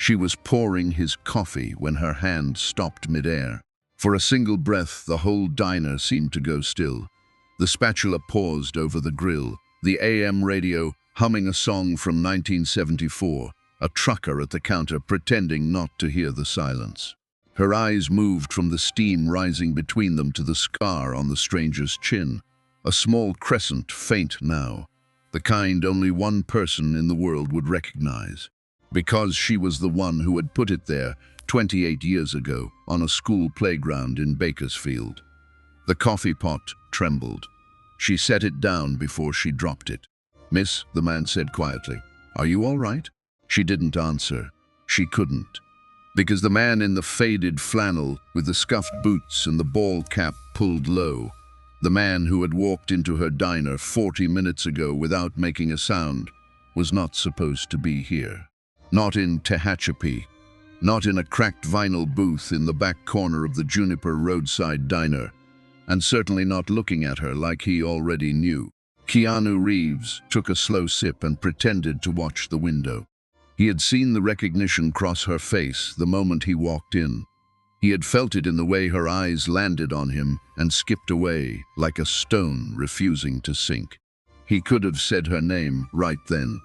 She was pouring his coffee when her hand stopped midair. For a single breath, the whole diner seemed to go still. The spatula paused over the grill, the AM radio humming a song from 1974, a trucker at the counter pretending not to hear the silence. Her eyes moved from the steam rising between them to the scar on the stranger's chin, a small crescent, faint now, the kind only one person in the world would recognize, because she was the one who had put it there 28 years ago on a school playground in Bakersfield. The coffee pot trembled. She set it down before she dropped it. "Miss," the man said quietly, "are you all right?" She didn't answer. She couldn't. Because the man in the faded flannel with the scuffed boots and the ball cap pulled low, the man who had walked into her diner 40 minutes ago without making a sound, was not supposed to be here. Not in Tehachapi, not in a cracked vinyl booth in the back corner of the Juniper roadside diner, and certainly not looking at her like he already knew. Keanu Reeves took a slow sip and pretended to watch the window. He had seen the recognition cross her face the moment he walked in. He had felt it in the way her eyes landed on him and skipped away like a stone refusing to sink. He could have said her name right then.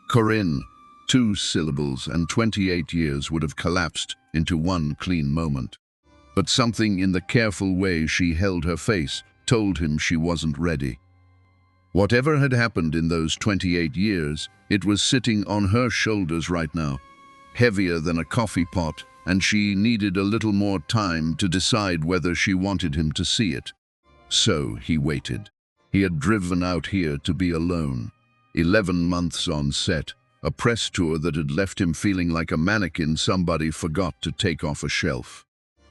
Corinne, 2 syllables and 28 years would have collapsed into one clean moment. But something in the careful way she held her face told him she wasn't ready. Whatever had happened in those 28 years, it was sitting on her shoulders right now, heavier than a coffee pot, and she needed a little more time to decide whether she wanted him to see it. So he waited. He had driven out here to be alone. 11 months on set, a press tour that had left him feeling like a mannequin somebody forgot to take off a shelf.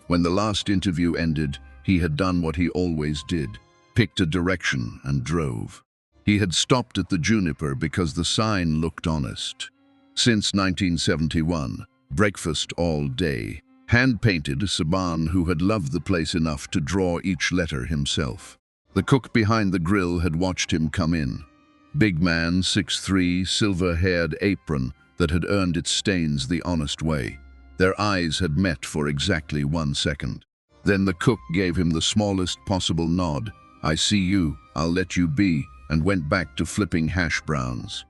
When the last interview ended, he had done what he always did, picked a direction and drove. He had stopped at the Juniper because the sign looked honest. Since 1971, breakfast all day. Hand-painted Saban, who had loved the place enough to draw each letter himself. The cook behind the grill had watched him come in. Big man, 6'3", silver-haired apron that had earned its stains the honest way. Their eyes had met for exactly 1 second. Then the cook gave him the smallest possible nod. "I see you, I'll let you be," and went back to flipping hash browns.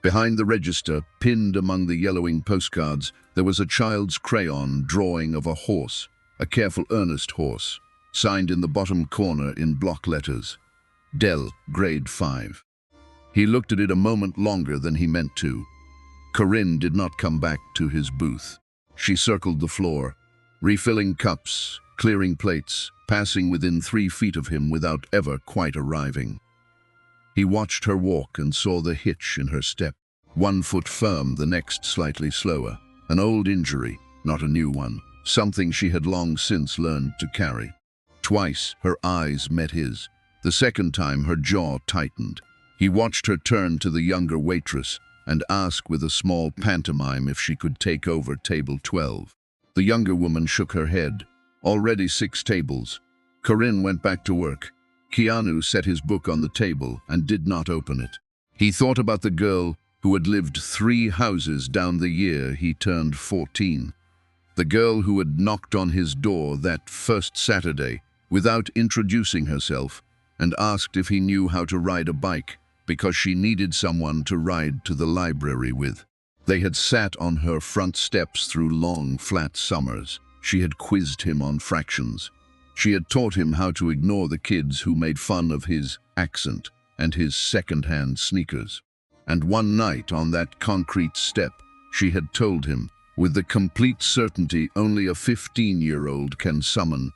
Behind the register, pinned among the yellowing postcards, there was a child's crayon drawing of a horse, a careful, earnest horse, signed in the bottom corner in block letters. Dell, grade 5. He looked at it a moment longer than he meant to. Corinne did not come back to his booth. She circled the floor, refilling cups, clearing plates, passing within 3 feet of him without ever quite arriving. He watched her walk and saw the hitch in her step. 1 foot firm, the next slightly slower. An old injury, not a new one. Something she had long since learned to carry. Twice her eyes met his. The second time her jaw tightened. He watched her turn to the younger waitress and ask with a small pantomime if she could take over table 12. The younger woman shook her head. Already 6 tables. Corinne went back to work. Keanu set his book on the table and did not open it. He thought about the girl who had lived 3 houses down the year he turned 14. The girl who had knocked on his door that first Saturday without introducing herself and asked if he knew how to ride a bike because she needed someone to ride to the library with. They had sat on her front steps through long, flat summers. She had quizzed him on fractions. She had taught him how to ignore the kids who made fun of his accent and his second-hand sneakers. And one night on that concrete step, she had told him, with the complete certainty only a 15-year-old can summon,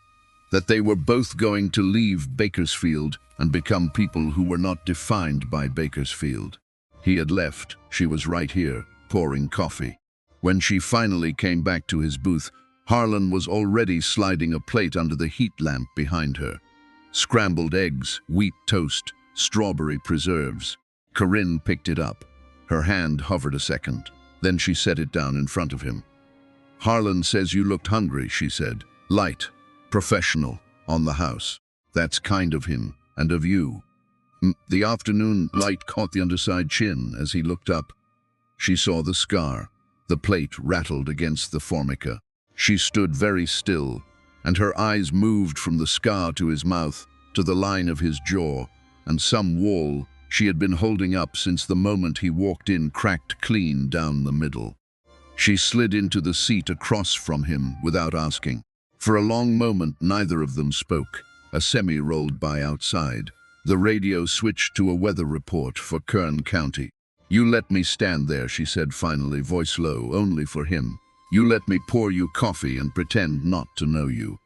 that they were both going to leave Bakersfield and become people who were not defined by Bakersfield. He had left. She was right here, pouring coffee. When she finally came back to his booth, Harlan was already sliding a plate under the heat lamp behind her. Scrambled eggs, wheat toast, strawberry preserves. Corinne picked it up. Her hand hovered a second. Then she set it down in front of him. "Harlan says you looked hungry," she said. "Light, professional, on the house. That's kind of him, and of you." The afternoon light caught the underside chin as he looked up. She saw the scar. The plate rattled against the formica. She stood very still, and her eyes moved from the scar to his mouth, to the line of his jaw, and some wall she had been holding up since the moment he walked in cracked clean down the middle. She slid into the seat across from him without asking. For a long moment, neither of them spoke. A semi rolled by outside. The radio switched to a weather report for Kern County. "You let me stand there," she said finally, voice low, only for him. "You let me pour you coffee and pretend not to know you.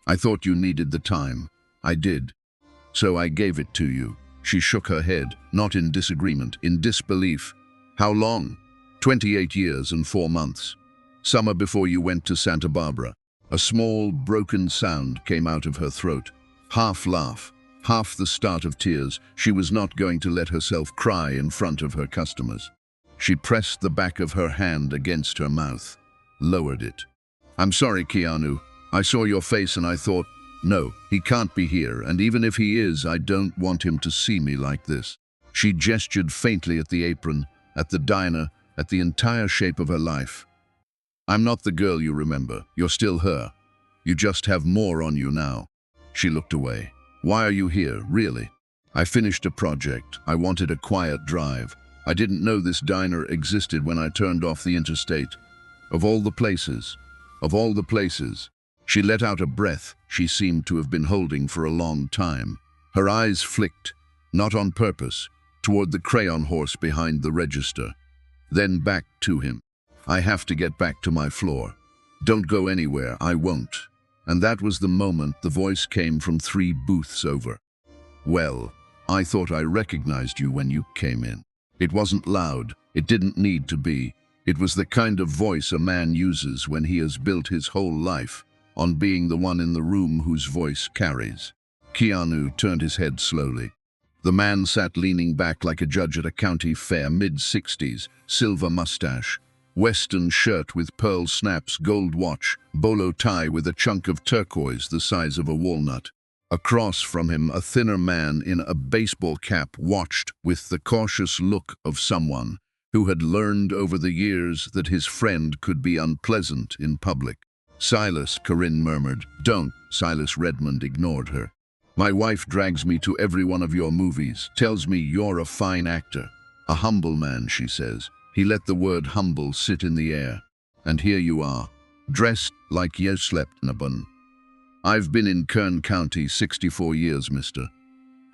I thought you needed the time. I did. So I gave it to you." She shook her head, not in disagreement, in disbelief. "How long?" 28 years and 4 months. Summer before you went to Santa Barbara." A small, broken sound came out of her throat. Half laugh, half the start of tears. She was not going to let herself cry in front of her customers. She pressed the back of her hand against her mouth, lowered it. "I'm sorry, Keanu. I saw your face and I thought, no, he can't be here, and even if he is, I don't want him to see me like this." She gestured faintly at the apron, at the diner, at the entire shape of her life. "I'm not the girl you remember. You're still her. You just have more on you now." She looked away. "Why are you here, really?" "I finished a project. I wanted a quiet drive. I didn't know this diner existed when I turned off the interstate. Of all the places, of all the places." She let out a breath she seemed to have been holding for a long time. Her eyes flicked, not on purpose, toward the crayon horse behind the register. Then back to him. "I have to get back to my floor. Don't go anywhere, I won't." And that was the moment the voice came from 3 booths over. "Well, I thought I recognized you when you came in." It wasn't loud. It didn't need to be. It was the kind of voice a man uses when he has built his whole life on being the one in the room whose voice carries. Keanu turned his head slowly. The man sat leaning back like a judge at a county fair, mid-60s, silver mustache, western shirt with pearl snaps, gold watch, bolo tie with a chunk of turquoise the size of a walnut. Across from him, a thinner man in a baseball cap watched with the cautious look of someone who had learned over the years that his friend could be unpleasant in public. "Silas," Corinne murmured. "Don't." Silas Redmond ignored her. "My wife drags me to every one of your movies, tells me you're a fine actor. A humble man," she says. He let the word humble sit in the air. "And here you are, dressed like you slept in a bun." "I've been in Kern County 64 years, mister.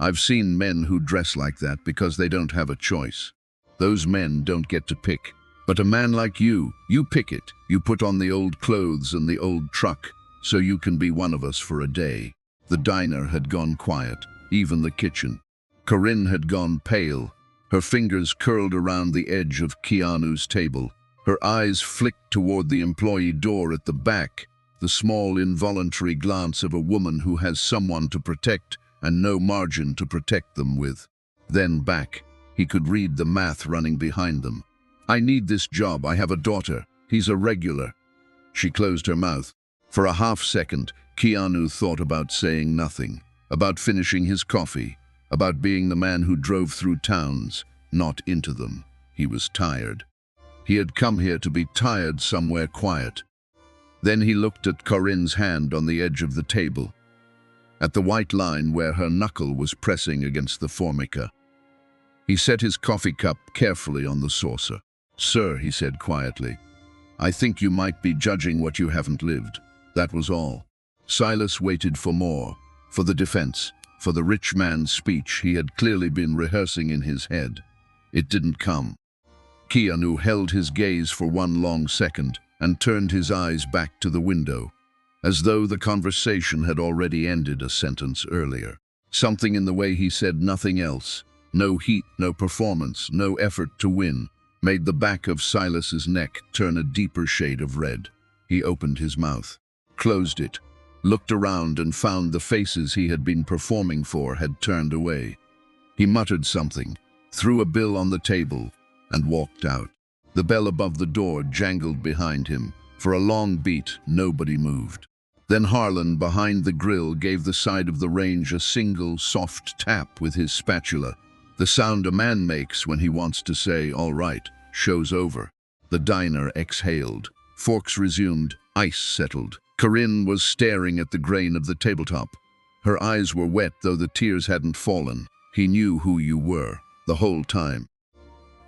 I've seen men who dress like that because they don't have a choice. Those men don't get to pick. But a man like you pick it. You put on the old clothes and the old truck so you can be one of us for a day." The diner had gone quiet, even the kitchen. Corinne had gone pale. Her fingers curled around the edge of Keanu's table. Her eyes flicked toward the employee door at the back, the small involuntary glance of a woman who has someone to protect and no margin to protect them with. Then back. He could read the math running behind them. "I need this job. I have a daughter. He's a regular." She closed her mouth. For a half second, Keanu thought about saying nothing, about finishing his coffee, about being the man who drove through towns, not into them. He was tired. He had come here to be tired somewhere quiet. Then he looked at Corinne's hand on the edge of the table, at the white line where her knuckle was pressing against the formica. He set his coffee cup carefully on the saucer. "Sir," he said quietly, "I think you might be judging what you haven't lived." That was all. Silas waited for more, for the defense, for the rich man's speech he had clearly been rehearsing in his head. It didn't come. Keanu held his gaze for one long second and turned his eyes back to the window, as though the conversation had already ended a sentence earlier. Something in the way he said nothing else, no heat, no performance, no effort to win, made the back of Silas's neck turn a deeper shade of red. He opened his mouth, closed it, looked around and found the faces he had been performing for had turned away. He muttered something, threw a bill on the table, and walked out. The bell above the door jangled behind him. For a long beat, nobody moved. Then Harlan, behind the grill, gave the side of the range a single, soft tap with his spatula, the sound a man makes when he wants to say, "All right, show's over." The diner exhaled. Forks resumed. Ice settled. Corinne was staring at the grain of the tabletop. Her eyes were wet, though the tears hadn't fallen. He knew who you were, the whole time.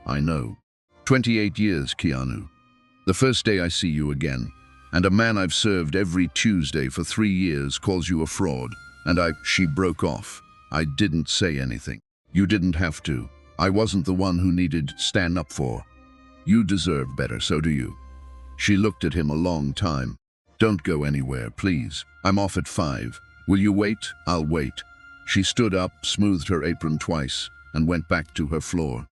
I know. 28 years, Keanu. The first day I see you again, and a man I've served every Tuesday for 3 years calls you a fraud, and She broke off. I didn't say anything. You didn't have to. I wasn't the one who needed stand up for. You deserve better, so do you. She looked at him a long time. Don't go anywhere, please. I'm off at 5. Will you wait? I'll wait. She stood up, smoothed her apron twice, and went back to her floor.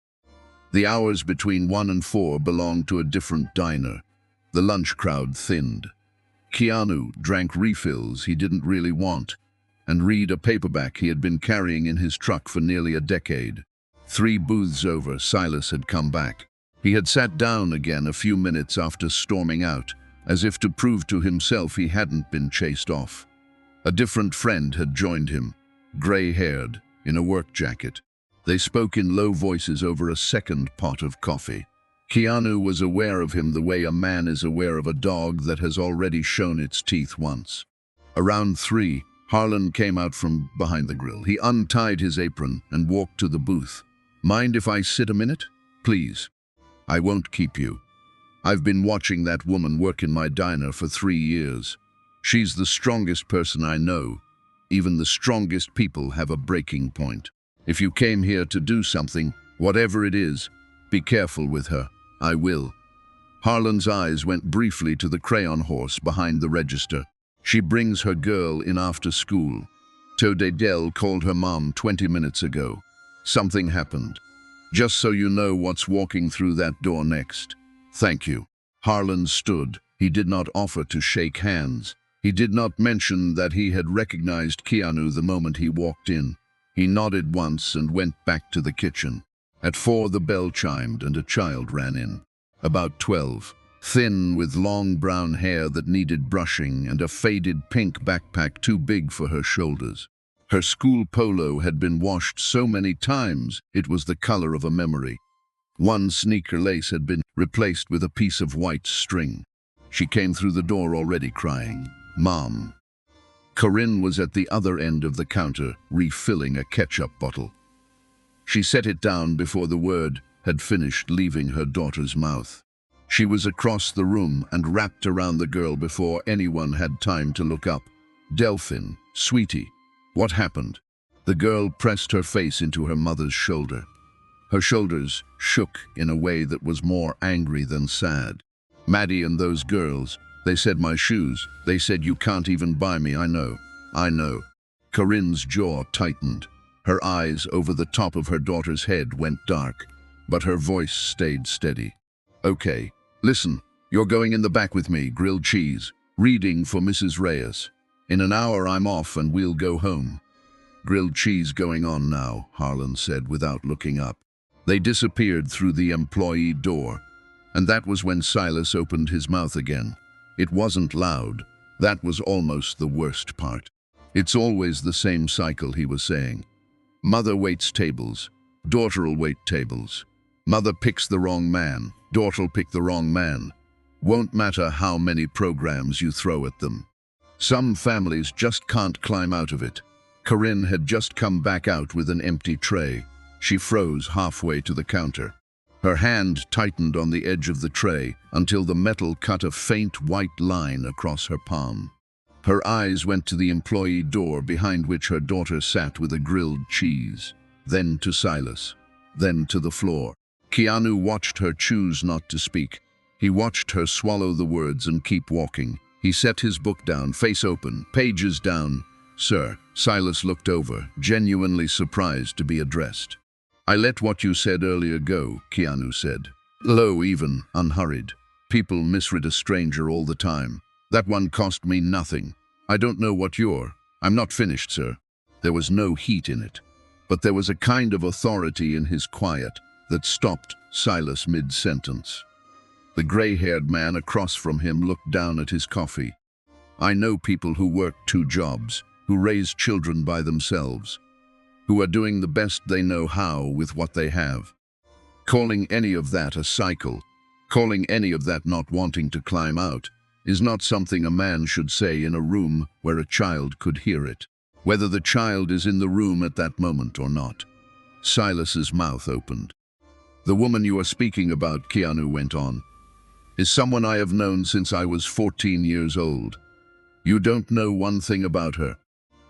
The hours between 1 and 4 belonged to a different diner. The lunch crowd thinned. Keanu drank refills he didn't really want, and read a paperback he had been carrying in his truck for nearly a decade. 3 booths over, Silas had come back. He had sat down again a few minutes after storming out, as if to prove to himself he hadn't been chased off. A different friend had joined him, gray-haired, in a work jacket. They spoke in low voices over a second pot of coffee. Keanu was aware of him the way a man is aware of a dog that has already shown its teeth once. Around 3, Harlan came out from behind the grill. He untied his apron and walked to the booth. Mind if I sit a minute? Please. I won't keep you. I've been watching that woman work in my diner for 3 years. She's the strongest person I know. Even the strongest people have a breaking point. If you came here to do something, whatever it is, be careful with her. I will. Harlan's eyes went briefly to the crayon horse behind the register. She brings her girl in after school. Todadell called her mom 20 minutes ago. Something happened. Just so you know what's walking through that door next. Thank you. Harlan stood. He did not offer to shake hands. He did not mention that he had recognized Keanu the moment he walked in. He nodded once and went back to the kitchen. At 4 the bell chimed and a child ran in. About 12, thin with long brown hair that needed brushing and a faded pink backpack too big for her shoulders. Her school polo had been washed so many times it was the color of a memory. One sneaker lace had been replaced with a piece of white string. She came through the door already crying, "Mom." Corinne was at the other end of the counter, refilling a ketchup bottle. She set it down before the word had finished leaving her daughter's mouth. She was across the room and wrapped around the girl before anyone had time to look up. "Delphine, sweetie, what happened?" The girl pressed her face into her mother's shoulder. Her shoulders shook in a way that was more angry than sad. "Maddie and those girls, they said my shoes. They said you can't even buy me. I know. I know." Corinne's jaw tightened. Her eyes over the top of her daughter's head went dark, but her voice stayed steady. "Okay, listen, you're going in the back with me, grilled cheese, reading for Mrs. Reyes. In an hour I'm off and we'll go home." "Grilled cheese going on now," Harlan said without looking up. They disappeared through the employee door, and that was when Silas opened his mouth again. It wasn't loud. That was almost the worst part. "It's always the same cycle," he was saying. "Mother waits tables. Daughter'll wait tables. Mother picks the wrong man. Daughter'll pick the wrong man. Won't matter how many programs you throw at them. Some families just can't climb out of it." Corinne had just come back out with an empty tray. She froze halfway to the counter. Her hand tightened on the edge of the tray until the metal cut a faint white line across her palm. Her eyes went to the employee door behind which her daughter sat with a grilled cheese, then to Silas, then to the floor. Keanu watched her choose not to speak. He watched her swallow the words and keep walking. He set his book down, face open, pages down. "Sir." Silas looked over, genuinely surprised to be addressed. "I let what you said earlier go," Keanu said. Low, even, unhurried. "People misread a stranger all the time. That one cost me nothing. I don't know what you're. I'm not finished, sir." There was no heat in it, but there was a kind of authority in his quiet that stopped Silas mid-sentence. The gray-haired man across from him looked down at his coffee. "I know people who work 2 jobs, who raise children by themselves, who are doing the best they know how with what they have. Calling any of that a cycle, Calling any of that not wanting to climb out is not something a man should say in a room where a child could hear it, whether the child is in the room at that moment or not. Silas's mouth opened. The woman you are speaking about, Keanu went on, is someone I have known since I was 14 years old. You don't know one thing about her.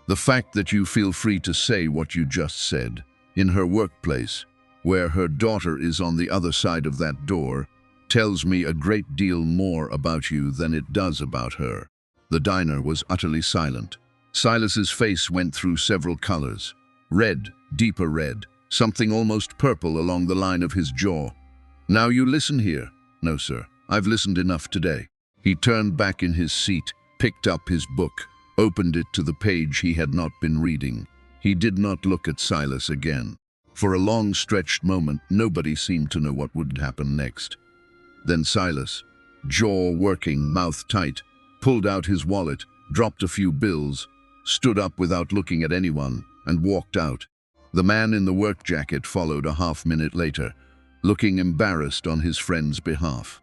The fact that you feel free to say what you just said, in her workplace, where her daughter is on the other side of that door, tells me a great deal more about you than it does about her. The diner was utterly silent. Silas's face went through several colors. Red, deeper red, something almost purple along the line of his jaw. Now you listen here. No, sir. I've listened enough today. He turned back in his seat, picked up his book, opened it to the page he had not been reading. He did not look at Silas again. For a long stretched moment, nobody seemed to know what would happen next. Then Silas, jaw working, mouth tight, pulled out his wallet, dropped a few bills, stood up without looking at anyone, and walked out. The man in the work jacket followed a half-minute later, looking embarrassed on his friend's behalf.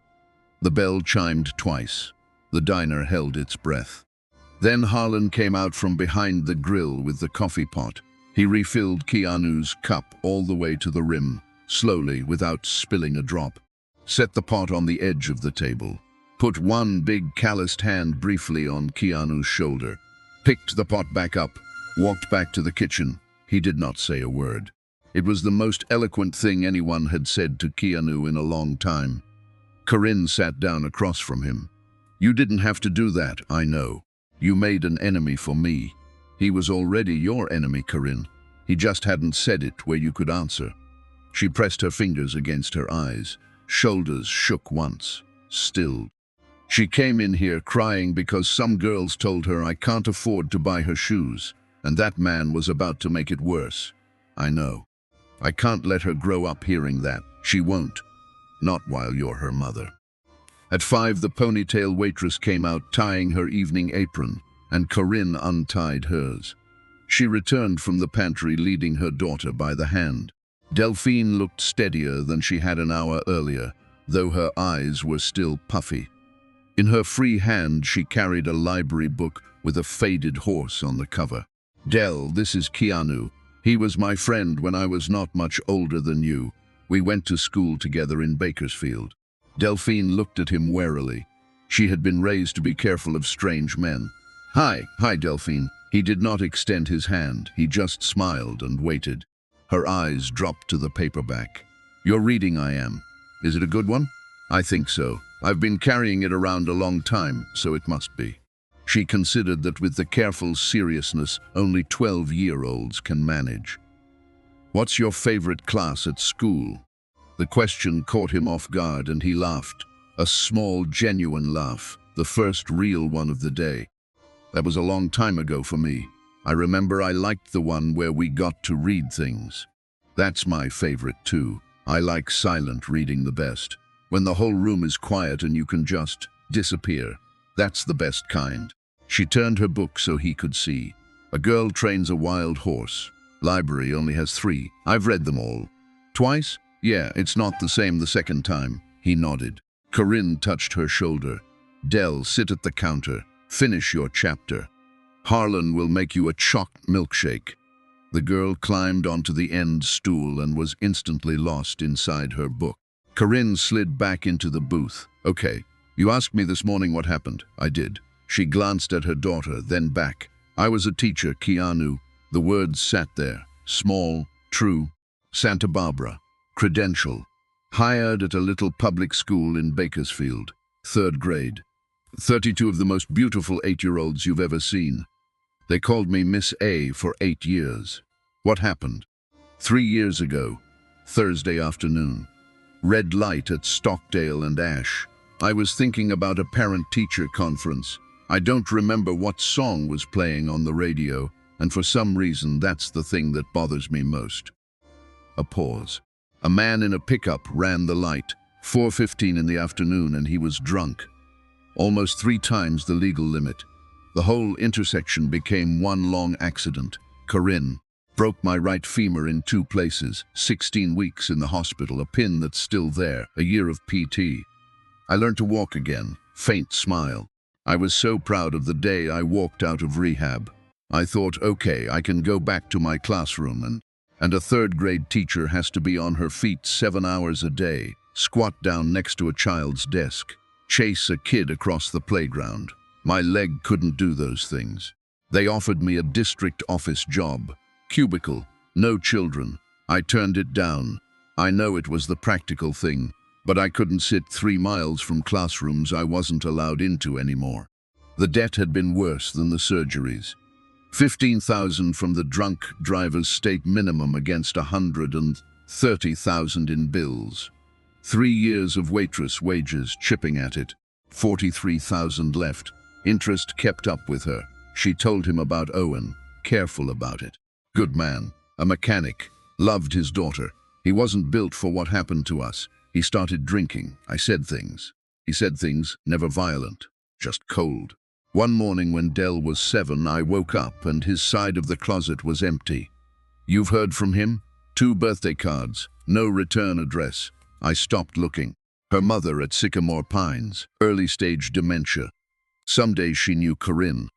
The bell chimed twice. The diner held its breath. Then Harlan came out from behind the grill with the coffee pot. He refilled Keanu's cup all the way to the rim, slowly, without spilling a drop. Set the pot on the edge of the table. Put one big calloused hand briefly on Keanu's shoulder. Picked the pot back up. Walked back to the kitchen. He did not say a word. It was the most eloquent thing anyone had said to Keanu in a long time. Corinne sat down across from him. You didn't have to do that, I know. You made an enemy for me. He was already your enemy, Corinne. He just hadn't said it where you could answer. She pressed her fingers against her eyes. Shoulders shook once, stilled. She came in here crying because some girls told her I can't afford to buy her shoes, and that man was about to make it worse. I know. I can't let her grow up hearing that. She won't. Not while you're her mother. At 5, the ponytail waitress came out tying her evening apron, and Corinne untied hers. She returned from the pantry leading her daughter by the hand. Delphine looked steadier than she had an hour earlier, though her eyes were still puffy. In her free hand she carried a library book with a faded horse on the cover. Del, this is Keanu. He was my friend when I was not much older than you. We went to school together in Bakersfield. Delphine looked at him warily. She had been raised to be careful of strange men. Hi, Delphine. He did not extend his hand. He just smiled and waited. Her eyes dropped to the paperback. You're reading I Am. Is it a good one? I think so. I've been carrying it around a long time, so it must be. She considered that with the careful seriousness only 12-year-olds can manage. What's your favorite class at school? The question caught him off guard and he laughed. A small, genuine laugh, the first real one of the day. That was a long time ago for me. I remember I liked the one where we got to read things. That's my favorite too. I like silent reading the best. When the whole room is quiet and you can just disappear. That's the best kind. She turned her book so he could see. A Girl Trains a Wild Horse. Library only has 3. I've read them all. Twice? Yeah, it's not the same the second time. He nodded. Corinne touched her shoulder. Del, sit at the counter. Finish your chapter. Harlan will make you a chocolate milkshake. The girl climbed onto the end stool and was instantly lost inside her book. Corinne slid back into the booth. Okay, you asked me this morning what happened. I did. She glanced at her daughter, then back. I was a teacher, Keanu. The words sat there. Small, true, Santa Barbara. Credential. Hired at a little public school in Bakersfield. 3rd grade. 32 of the most beautiful 8-year-olds you've ever seen. They called me Miss A for 8 years. What happened? 3 years ago, Thursday afternoon. Red light at Stockdale and Ash. I was thinking about a parent-teacher conference. I don't remember what song was playing on the radio, and for some reason that's the thing that bothers me most. A pause. A man in a pickup ran the light. 4:15 in the afternoon and he was drunk. Almost 3 times the legal limit. The whole intersection became one long accident. Corinne broke my right femur in 2 places, 16 weeks in the hospital, a pin that's still there, a year of PT. I learned to walk again, faint smile. I was so proud of the day I walked out of rehab. I thought, okay, I can go back to my classroom and a third-grade teacher has to be on her feet 7 hours a day, squat down next to a child's desk, chase a kid across the playground. My leg couldn't do those things. They offered me a district office job, cubicle, no children. I turned it down. I know it was the practical thing, but I couldn't sit 3 miles from classrooms I wasn't allowed into anymore. The debt had been worse than the surgeries. 15,000 from the drunk driver's state minimum against 130,000 in bills. 3 years of waitress wages chipping at it. 43,000 left. Interest kept up with her. She told him about Owen, careful about it. Good man, a mechanic, loved his daughter. He wasn't built for what happened to us. He started drinking. I said things. He said things, never violent, just cold. One morning when Dell was 7, I woke up and his side of the closet was empty. You've heard from him? 2 birthday cards, no return address. I stopped looking. Her mother at Sycamore Pines, early-stage dementia. Some days she knew Corinne.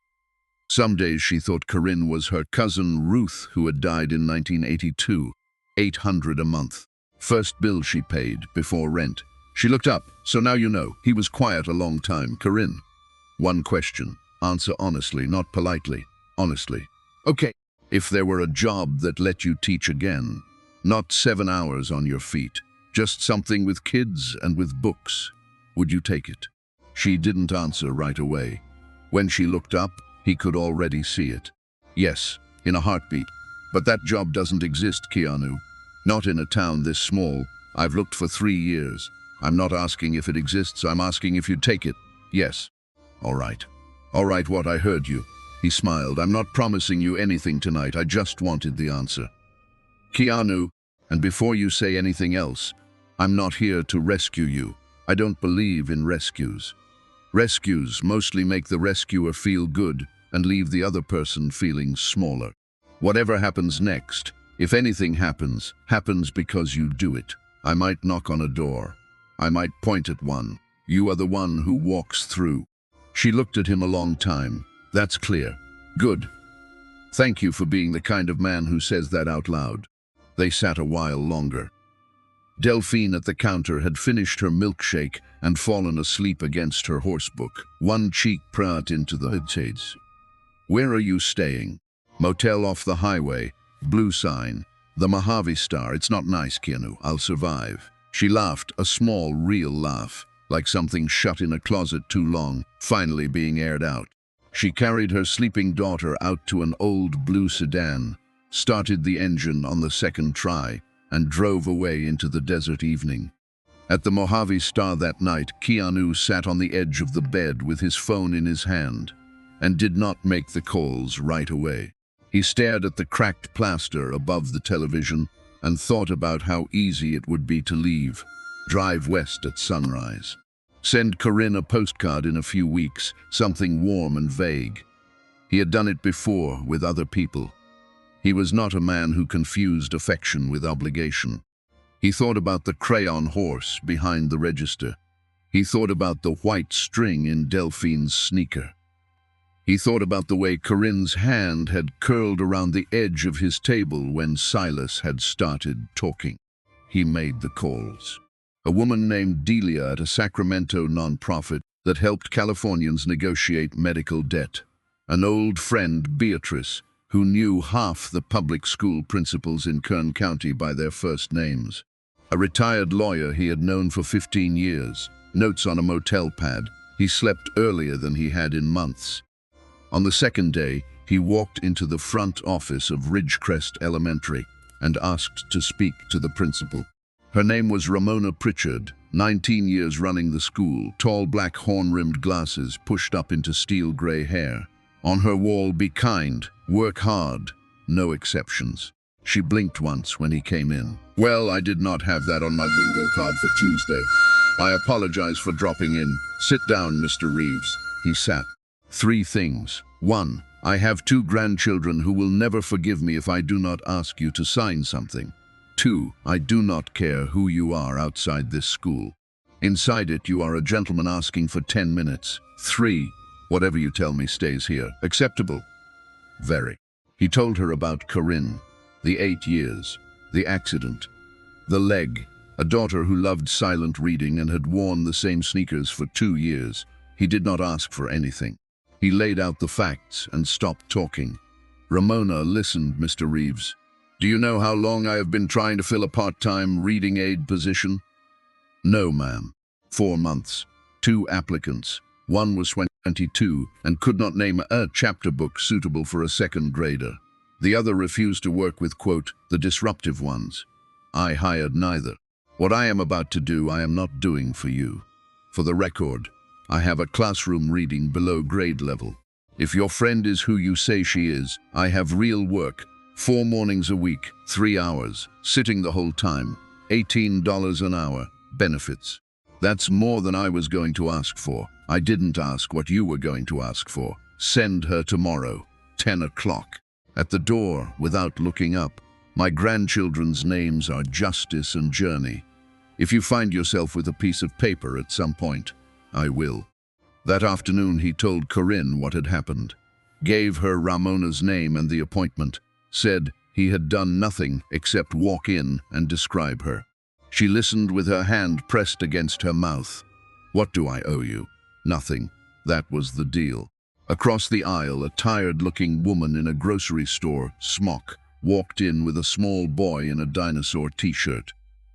Some days she thought Corinne was her cousin Ruth, who had died in 1982. $800 a month. First bill she paid, before rent. She looked up, so now you know. He was quiet a long time. Corinne. One question. Answer honestly, not politely. Honestly. Okay. If there were a job that let you teach again, not 7 hours on your feet, just something with kids and with books, would you take it? She didn't answer right away. When she looked up, he could already see it. Yes, in a heartbeat. But that job doesn't exist, Keanu. Not in a town this small. I've looked for 3 years. I'm not asking if it exists, I'm asking if you'd take it. Yes. All right. All right, what, I heard you. He smiled. I'm not promising you anything tonight. I just wanted the answer. Keanu, and before you say anything else, I'm not here to rescue you. I don't believe in rescues. Rescues mostly make the rescuer feel good and leave the other person feeling smaller. Whatever happens next, if anything happens, happens because you do it. I might knock on a door. I might point at one. You are the one who walks through. She looked at him a long time. That's clear. Good. Thank you for being the kind of man who says that out loud. They sat a while longer. Delphine at the counter had finished her milkshake and fallen asleep against her horsebook, one cheek proud into the shades. Where are you staying? Motel off the highway, blue sign, the Mojave star. It's not nice, Keanu. I'll survive. She laughed, a small, real laugh, like something shut in a closet too long, finally being aired out. She carried her sleeping daughter out to an old blue sedan, started the engine on the second try, and drove away into the desert evening. At the Mojave Star that night, Keanu sat on the edge of the bed with his phone in his hand and did not make the calls right away. He stared at the cracked plaster above the television and thought about how easy it would be to leave, drive west at sunrise. Send Corinne a postcard in a few weeks, something warm and vague. He had done it before with other people. He was not a man who confused affection with obligation. He thought about the crayon horse behind the register. He thought about the white string in Delphine's sneaker. He thought about the way Corinne's hand had curled around the edge of his table when Silas had started talking. He made the calls. A woman named Delia at a Sacramento nonprofit that helped Californians negotiate medical debt. An old friend, Beatrice, who knew half the public school principals in Kern County by their first names. A retired lawyer he had known for 15 years, notes on a motel pad. He slept earlier than he had in months. On the second day, he walked into the front office of Ridgecrest Elementary and asked to speak to the principal. Her name was Ramona Pritchard, 19 years running the school, tall black horn-rimmed glasses pushed up into steel gray hair. On her wall, be kind, work hard, no exceptions. She blinked once when he came in. Well, I did not have that on my bingo card for Tuesday. I apologize for dropping in. Sit down, Mr. Reeves. He sat. 3 things. 1. I have 2 grandchildren who will never forgive me if I do not ask you to sign something. 2. I do not care who you are outside this school. Inside it, you are a gentleman asking for 10 minutes. 3. Whatever you tell me stays here. Acceptable? Very. He told her about Corinne, the 8 years, the accident, the leg, a daughter who loved silent reading and had worn the same sneakers for 2 years. He did not ask for anything. He laid out the facts and stopped talking. Ramona listened, Mr. Reeves. Do you know how long I have been trying to fill a part-time reading aid position? No, ma'am. 4 months. 2 applicants. One was 22 and could not name a chapter book suitable for a second grader. The other refused to work with, quote, the disruptive ones. I hired neither. What I am about to do, I am not doing for you. For the record, I have a classroom reading below grade level. If your friend is who you say she is, I have real work. 4 mornings a week, 3 hours, sitting the whole time, $18 an hour, benefits. That's more than I was going to ask for. I didn't ask what you were going to ask for. Send her tomorrow, 10 o'clock. At the door, without looking up, my grandchildren's names are Justice and Journey. If you find yourself with a piece of paper at some point, I will. That afternoon he told Corinne what had happened, gave her Ramona's name and the appointment, said he had done nothing except walk in and describe her. She listened with her hand pressed against her mouth. What do I owe you? Nothing. That was the deal. Across the aisle, a tired-looking woman in a grocery store smock walked in with a small boy in a dinosaur t-shirt.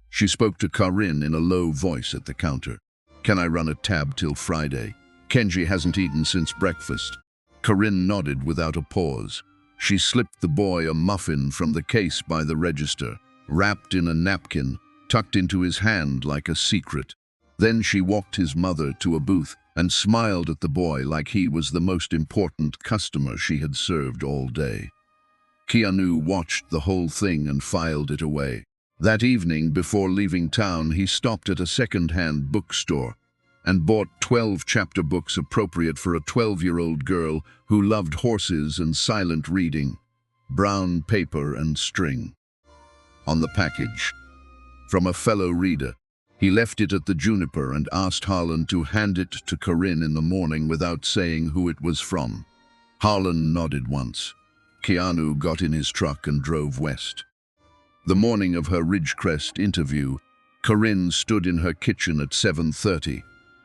She spoke to Corinne in a low voice at the counter. Can I run a tab till Friday? Kenji hasn't eaten since breakfast. Corinne nodded without a pause. She slipped the boy a muffin from the case by the register, wrapped in a napkin, tucked into his hand like a secret. Then she walked his mother to a booth and smiled at the boy like he was the most important customer she had served all day. Keanu watched the whole thing and filed it away. That evening, before leaving town, he stopped at a second-hand bookstore and bought 12 chapter books appropriate for a 12-year-old girl who loved horses and silent reading, brown paper and string. On the package, from a fellow reader, he left it at the Juniper and asked Harlan to hand it to Corinne in the morning without saying who it was from. Harlan nodded once. Keanu got in his truck and drove west. The morning of her Ridgecrest interview, Corinne stood in her kitchen at 7:30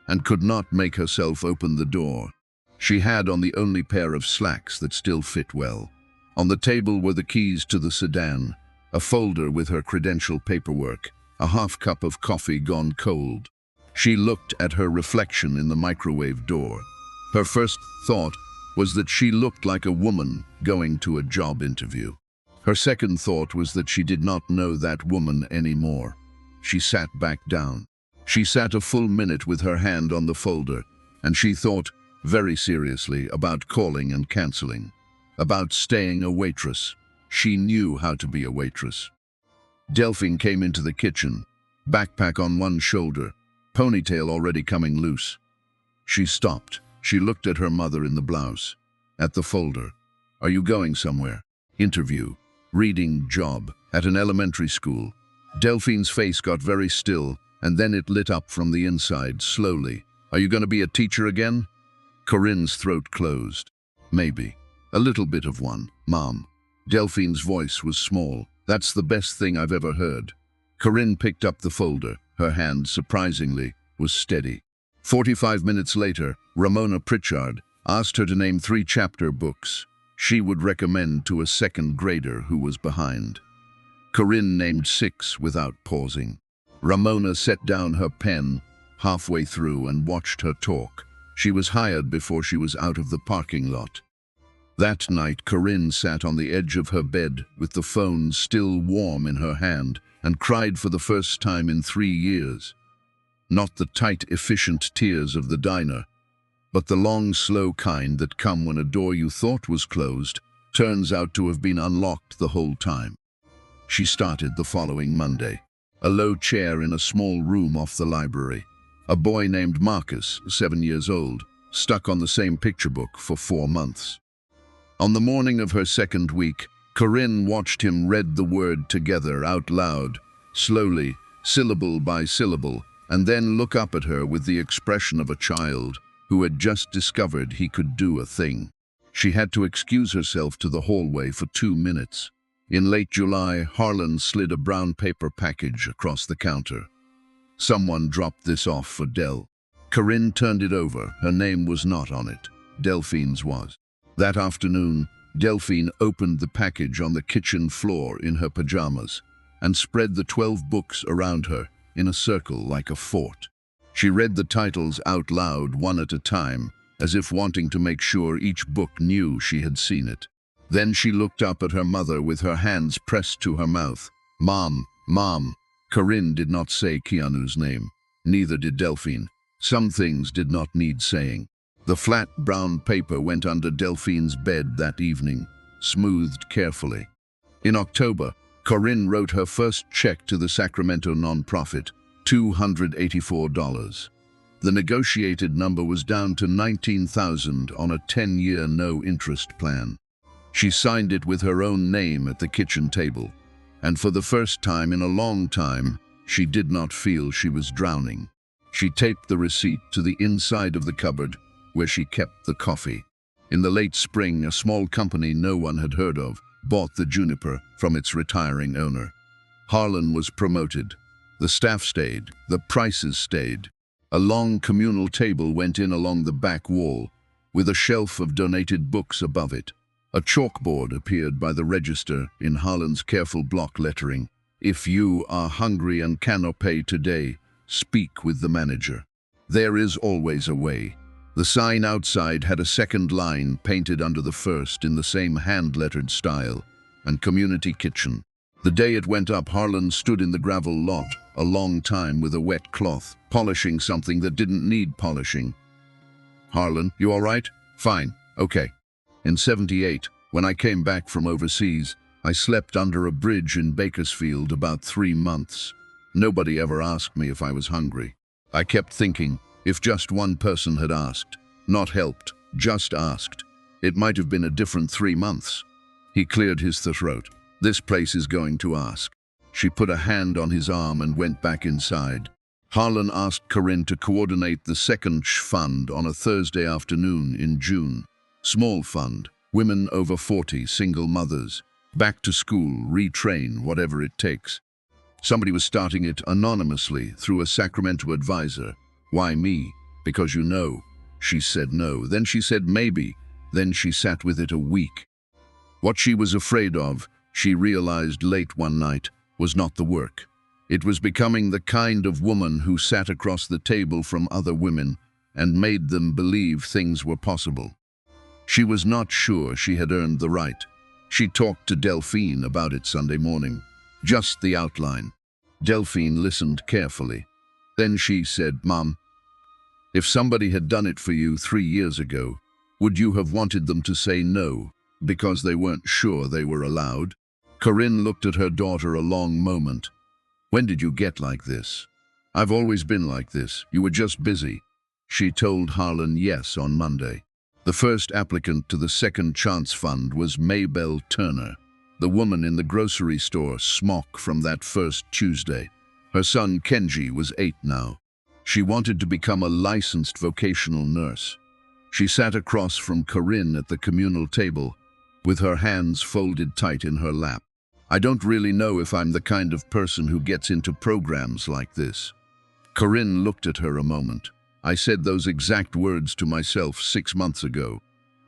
and could not make herself open the door. She had on the only pair of slacks that still fit well. On the table were the keys to the sedan, a folder with her credential paperwork, a half cup of coffee gone cold. She looked at her reflection in the microwave door. Her first thought was that she looked like a woman going to a job interview. Her second thought was that she did not know that woman anymore. She sat back down. She sat a full minute with her hand on the folder, and she thought, very seriously, about calling and canceling, about staying a waitress. She knew how to be a waitress. Delphine came into the kitchen, backpack on one shoulder, ponytail already coming loose. She stopped. She looked at her mother in the blouse, at the folder. Are you going somewhere? Interview. Reading job. At an elementary school. Delphine's face got very still, and then it lit up from the inside, slowly. Are you going to be a teacher again? Corinne's throat closed. Maybe. A little bit of one, Mom. Delphine's voice was small. That's the best thing I've ever heard. Corinne picked up the folder. Her hand, surprisingly, was steady. 45 minutes later, Ramona Pritchard asked her to name 3 chapter books she would recommend to a second grader who was behind. Corinne named 6 without pausing. Ramona set down her pen halfway through and watched her talk. She was hired before she was out of the parking lot. That night, Corinne sat on the edge of her bed with the phone still warm in her hand and cried for the first time in 3 years. Not the tight, efficient tears of the diner, but the long, slow kind that come when a door you thought was closed turns out to have been unlocked the whole time. She started the following Monday. A low chair in a small room off the library. A boy named Marcus, 7 years old, stuck on the same picture book for 4 months. On the morning of her second week, Corinne watched him read the word together out loud, slowly, syllable by syllable, and then look up at her with the expression of a child who had just discovered he could do a thing. She had to excuse herself to the hallway for 2 minutes. In late July, Harlan slid a brown paper package across the counter. Someone dropped this off for Del. Corinne turned it over. Her name was not on it. Delphine's was. That afternoon, Delphine opened the package on the kitchen floor in her pajamas and spread the 12 books around her in a circle like a fort. She read the titles out loud one at a time, as if wanting to make sure each book knew she had seen it. Then she looked up at her mother with her hands pressed to her mouth. "Mom, Mom." Corinne did not say Keanu's name. Neither did Delphine. Some things did not need saying. The flat brown paper went under Delphine's bed that evening, smoothed carefully. In October, Corinne wrote her first check to the Sacramento nonprofit, $284. The negotiated number was down to $19,000 on a 10-year no-interest plan. She signed it with her own name at the kitchen table, and for the first time in a long time, she did not feel she was drowning. She taped the receipt to the inside of the cupboard where she kept the coffee. In the late spring, a small company no one had heard of bought the Juniper from its retiring owner. Harlan was promoted. The staff stayed. The prices stayed. A long communal table went in along the back wall, with a shelf of donated books above it. A chalkboard appeared by the register in Harlan's careful block lettering. "If you are hungry and cannot pay today, speak with the manager. There is always a way." The sign outside had a second line painted under the first in the same hand-lettered style, and community kitchen. The day it went up, Harlan stood in the gravel lot a long time with a wet cloth, polishing something that didn't need polishing. "Harlan, you all right?" "Fine, okay." In '78, when I came back from overseas, I slept under a bridge in Bakersfield about 3 months. Nobody ever asked me if I was hungry. I kept thinking, if just one person had asked, not helped, just asked, it might have been a different 3 months. He cleared his throat. "This place is going to ask." She put a hand on his arm and went back inside. Harlan asked Corinne to coordinate the second fund on a Thursday afternoon in June. Small fund, women over 40, single mothers, back to school, retrain, whatever it takes. Somebody was starting it anonymously through a Sacramento advisor. "Why me?" "Because you know." She said no. Then she said maybe. Then she sat with it a week. What she was afraid of, she realized late one night, was not the work. It was becoming the kind of woman who sat across the table from other women and made them believe things were possible. She was not sure she had earned the right. She talked to Delphine about it Sunday morning. Just the outline. Delphine listened carefully. Then she said, "Mom, if somebody had done it for you 3 years ago, would you have wanted them to say no because they weren't sure they were allowed?" Corinne looked at her daughter a long moment. "When did you get like this?" "I've always been like this. You were just busy." She told Harlan yes on Monday. The first applicant to the Second Chance Fund was Maybelle Turner, the woman in the grocery store smock from that first Tuesday. Her son Kenji was 8 now. She wanted to become a licensed vocational nurse. She sat across from Corinne at the communal table, with her hands folded tight in her lap. "I don't really know if I'm the kind of person who gets into programs like this." Corinne looked at her a moment. "I said those exact words to myself 6 months ago."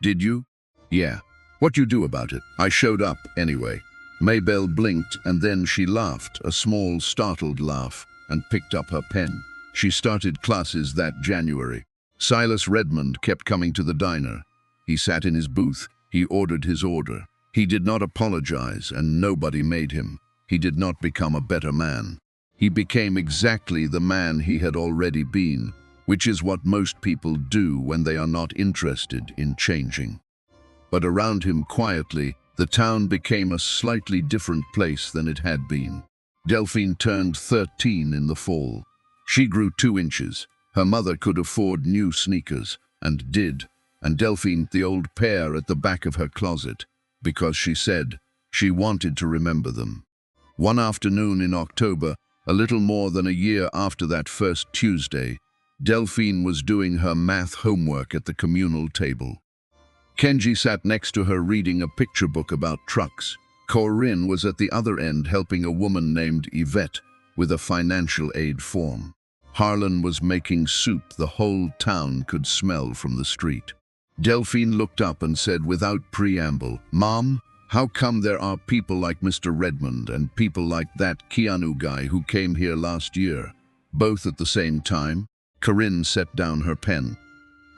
"Did you?" "Yeah." "What you do about it?" "I showed up anyway." Maybelle blinked and then she laughed, a small, startled laugh, and picked up her pen. She started classes that January. Silas Redmond kept coming to the diner. He sat in his booth. He ordered his order. He did not apologize, and nobody made him. He did not become a better man. He became exactly the man he had already been, which is what most people do when they are not interested in changing. But around him, quietly, the town became a slightly different place than it had been. Delphine turned 13 in the fall. She grew 2 inches. Her mother could afford new sneakers, and did, and Delphine the old pair at the back of her closet, because she said she wanted to remember them. One afternoon in October, A little more than a year after that first Tuesday, Delphine was doing her math homework at the communal table. Kenji sat next to her reading a picture book about trucks. Corinne was at the other end helping a woman named Yvette with a financial aid form. Harlan was making soup the whole town could smell from the street. Delphine looked up and said without preamble, "Mom, how come there are people like Mr. Redmond and people like that Keanu guy who came here last year, both at the same time?" Corinne set down her pen.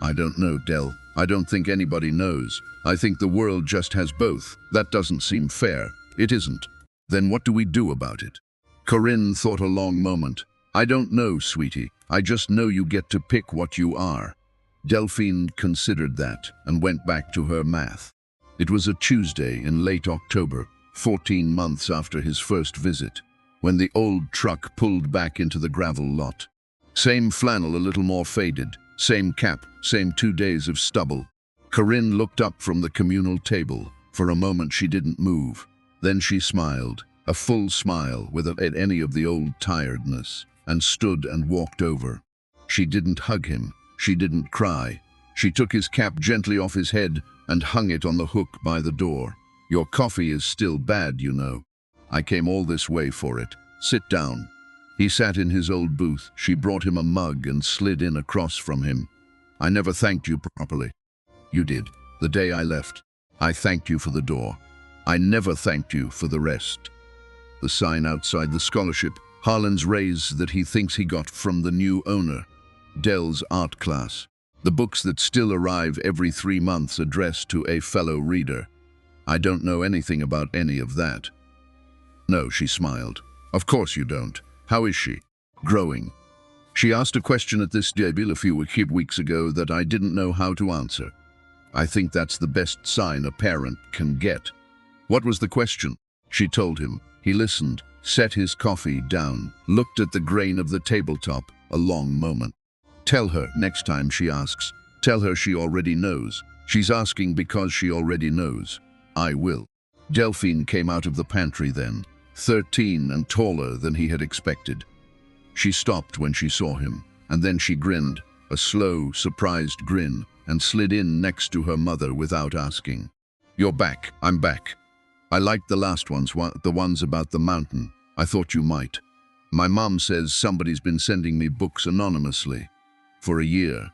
"I don't know, Del. I don't think anybody knows. I think the world just has both. That doesn't seem fair. It isn't." "Then what do we do about it?" Corinne thought a long moment. "I don't know, sweetie. I just know you get to pick what you are." Delphine considered that and went back to her math. It was a Tuesday in late October, 14 months after his first visit, when the old truck pulled back into the gravel lot. Same flannel, a little more faded, same cap, same 2 days of stubble. Corinne looked up from the communal table. For a moment she didn't move. Then she smiled, a full smile without any of the old tiredness, and stood and walked over. She didn't hug him. She didn't cry. She took his cap gently off his head and hung it on the hook by the door. "Your coffee is still bad, you know. I came all this way for it. Sit down." He sat in his old booth. She brought him a mug and slid in across from him. "I never thanked you properly." "You did, the day I left. I thanked you for the door. I never thanked you for the rest." The sign outside the scholarship, Harlan's raise that he thinks he got from the new owner, Dell's art class. The books that still arrive every 3 months addressed to a fellow reader. "I don't know anything about any of that." "No," she smiled. "Of course you don't. How is she?" "Growing." She asked a question at this table a few weeks ago that I didn't know how to answer. I think that's the best sign a parent can get. "What was the question?" She told him. He listened, set his coffee down, looked at the grain of the tabletop a long moment. "Tell her next time she asks. Tell her she already knows. She's asking because she already knows." "I will." Delphine came out of the pantry then, 13 and taller than he had expected. She stopped when she saw him, and then she grinned, a slow, surprised grin, and slid in next to her mother without asking. "You're back." "I'm back. I liked the last ones, the ones about the mountain. I thought you might. My mom says somebody's been sending me books anonymously. For a year.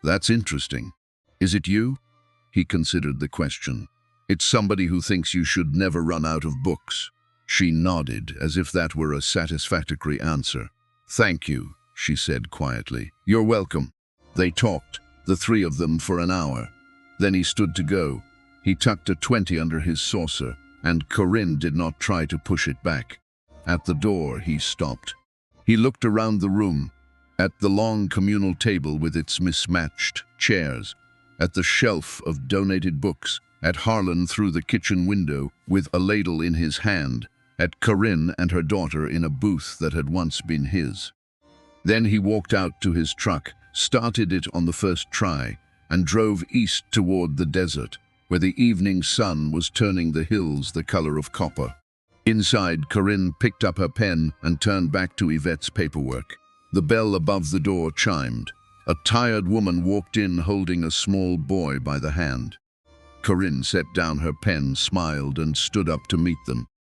That's interesting. Is it you?" He considered the question. "It's somebody who thinks you should never run out of books." She nodded, as if that were a satisfactory answer. "Thank you," she said quietly. "You're welcome." They talked, the 3 of them, for an hour. Then he stood to go. He tucked a 20 under his saucer, and Corinne did not try to push it back. At the door, he stopped. He looked around the room, at the long communal table with its mismatched chairs, at the shelf of donated books, at Harlan through the kitchen window with a ladle in his hand, at Corinne and her daughter in a booth that had once been his. Then he walked out to his truck, started it on the first try, and drove east toward the desert, where the evening sun was turning the hills the color of copper. Inside, Corinne picked up her pen and turned back to Yvette's paperwork. The bell above the door chimed. A tired woman walked in holding a small boy by the hand. Corinne set down her pen, smiled, and stood up to meet them.